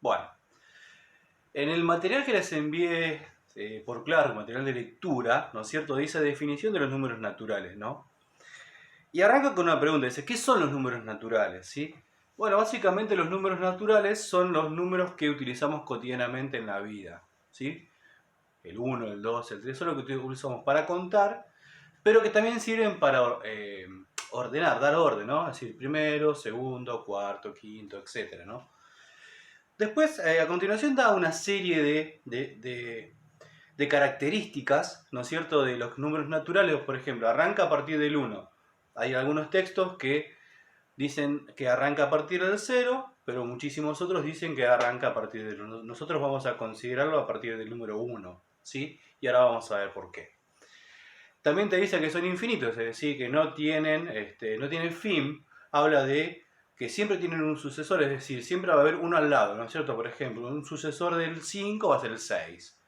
Bueno, en el material que les envié por Claro, material de lectura, ¿no es cierto? Dice definición de los números naturales, ¿no? Y arranca con una pregunta, dice, ¿qué son los números naturales? ¿Sí? Bueno, básicamente los números naturales son los números que utilizamos cotidianamente en la vida, ¿sí? El 1, el 2, el 3, son los que utilizamos para contar, pero que también sirven para ordenar, dar orden, ¿no? Es decir, primero, segundo, cuarto, quinto, etcétera, ¿no? Después, a continuación, da una serie de características, ¿no es cierto?, de los números naturales. Por ejemplo, arranca a partir del 1. Hay algunos textos que dicen que arranca a partir del 0, pero muchísimos otros dicen que arranca a partir del 1. Nosotros vamos a considerarlo a partir del número 1, ¿sí? Y ahora vamos a ver por qué. También te dice que son infinitos, es decir, que no tienen fin. Habla de que siempre tienen un sucesor, es decir, siempre va a haber uno al lado, ¿no es cierto? Por ejemplo, un sucesor del 5 va a ser el 6.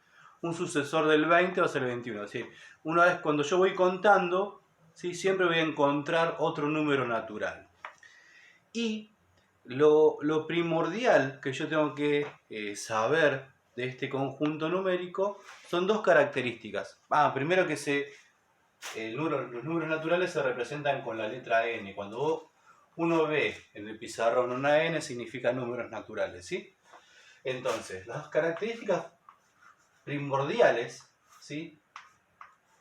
Un sucesor del 20 va a ser el 21. Es decir, una vez cuando yo voy contando, ¿sí? Siempre voy a encontrar otro número natural. Y lo primordial que yo tengo que saber de este conjunto numérico son dos características. Primero que los números naturales se representan con la letra n. Cuando uno ve en el pizarrón una n, significa números naturales, ¿sí? Entonces, las características primordiales, ¿sí?,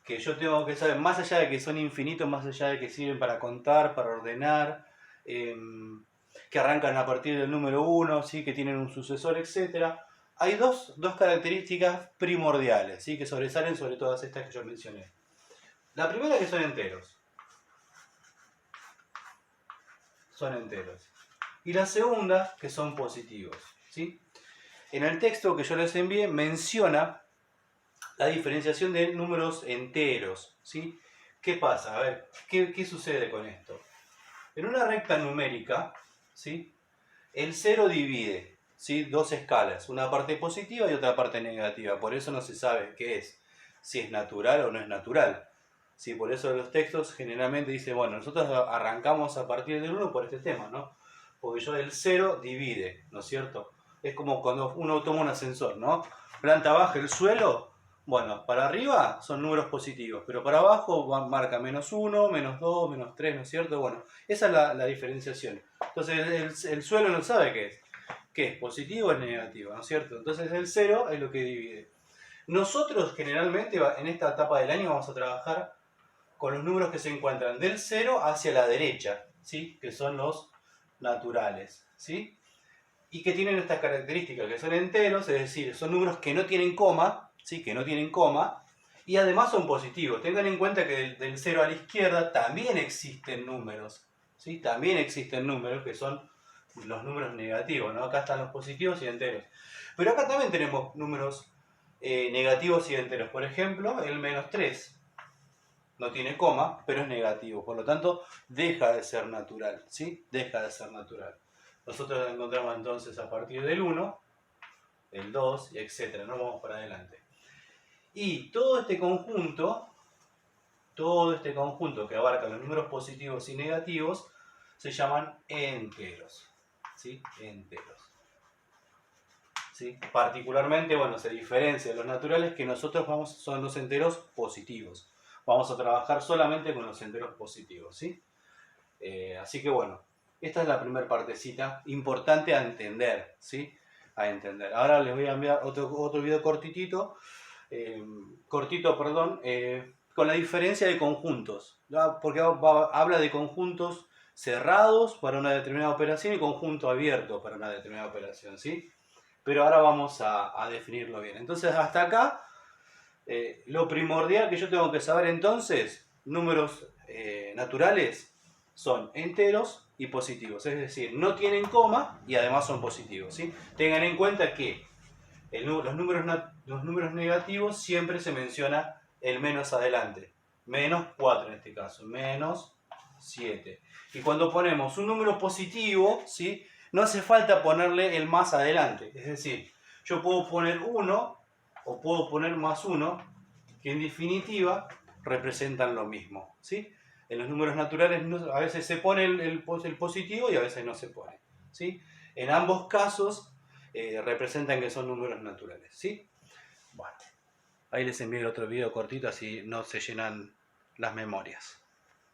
que yo tengo que saber, más allá de que son infinitos, más allá de que sirven para contar, para ordenar, que arrancan a partir del número 1, ¿sí?, que tienen un sucesor, etc. Hay dos características primordiales, ¿sí?, que sobresalen sobre todas estas que yo mencioné. La primera, que son enteros. Son enteros. Y la segunda, que son positivos, ¿sí? En el texto que yo les envié menciona la diferenciación de números enteros, ¿sí? ¿Qué pasa? A ver, ¿qué sucede con esto? En una recta numérica, ¿sí?, el 0 divide, ¿sí?, dos escalas, una parte positiva y otra parte negativa. Por eso no se sabe qué es, si es natural o no es natural. Sí, por eso los textos generalmente dicen, bueno, nosotros arrancamos a partir del 1 por este tema, ¿no? Porque el 0 divide, ¿no es cierto? Es como cuando uno toma un ascensor, ¿no? Planta baja, el suelo, bueno, para arriba son números positivos, pero para abajo marca -1, -2, -3, ¿no es cierto? Bueno, esa es la diferenciación. Entonces el suelo no sabe qué es positivo o es negativo, ¿no es cierto? Entonces el 0 es lo que divide. Nosotros generalmente en esta etapa del año vamos a trabajar con los números que se encuentran del 0 hacia la derecha, ¿sí?, que son los naturales, ¿sí?, y que tienen estas características, que son enteros, es decir, son números que no tienen coma, ¿sí?, que no tienen coma, y además son positivos. Tengan en cuenta que del 0 a la izquierda también existen números, ¿sí?, también existen números que son los números negativos, ¿no? Acá están los positivos y enteros. Pero acá también tenemos números negativos y enteros. Por ejemplo, el -3 no tiene coma, pero es negativo. Por lo tanto, deja de ser natural, ¿sí? Deja de ser natural. Nosotros la encontramos entonces a partir del 1, el 2, etc. No vamos para adelante. Y todo este conjunto que abarca los números positivos y negativos, se llaman enteros, ¿sí? Enteros. ¿Sí? Particularmente, bueno, se diferencia de los naturales que nosotros son los enteros positivos. Vamos a trabajar solamente con los enteros positivos, ¿sí? Así que bueno, esta es la primera partecita importante a entender, ¿sí? A entender. Ahora les voy a enviar otro video cortito, con la diferencia de conjuntos, ¿no? Porque habla de conjuntos cerrados para una determinada operación y conjunto abierto para una determinada operación, ¿sí? Pero ahora vamos a definirlo bien. Entonces, hasta acá, lo primordial que yo tengo que saber entonces, números naturales son enteros y positivos. Es decir, no tienen coma y además son positivos, ¿sí? Tengan en cuenta que los números negativos siempre se menciona el menos adelante. -4 en este caso, -7. Y cuando ponemos un número positivo, ¿sí?, no hace falta ponerle el más adelante. Es decir, yo puedo poner 1 o puedo poner +1, que en definitiva representan lo mismo, ¿sí? En los números naturales a veces se pone el positivo y a veces no se pone, ¿sí? En ambos casos representan que son números naturales, ¿sí? Bueno, ahí les envío el otro video cortito, así no se llenan las memorias.